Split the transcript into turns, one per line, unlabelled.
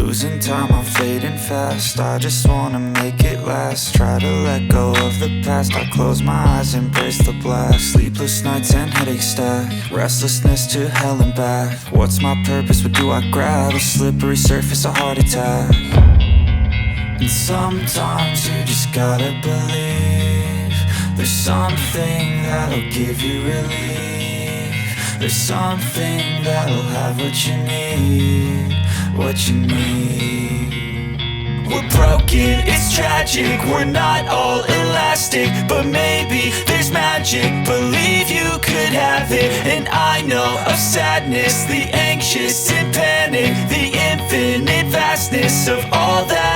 Losing time, I'm fading fast. I just wanna make it last. Try to let go of the past. I close my eyes, embrace the blast. Sleepless nights and headache stack. Restlessness to hell and back. What's my purpose, what do I grab? A slippery surface, a heart attack. And sometimes you just gotta believe there's something that'll give you relief. There's something that'll have what you need, what you need. We're broken, it's tragic, we're not all elastic, but maybe there's magic. Believe you could have it. And I know of sadness, the anxious and panic, the infinite vastness of all that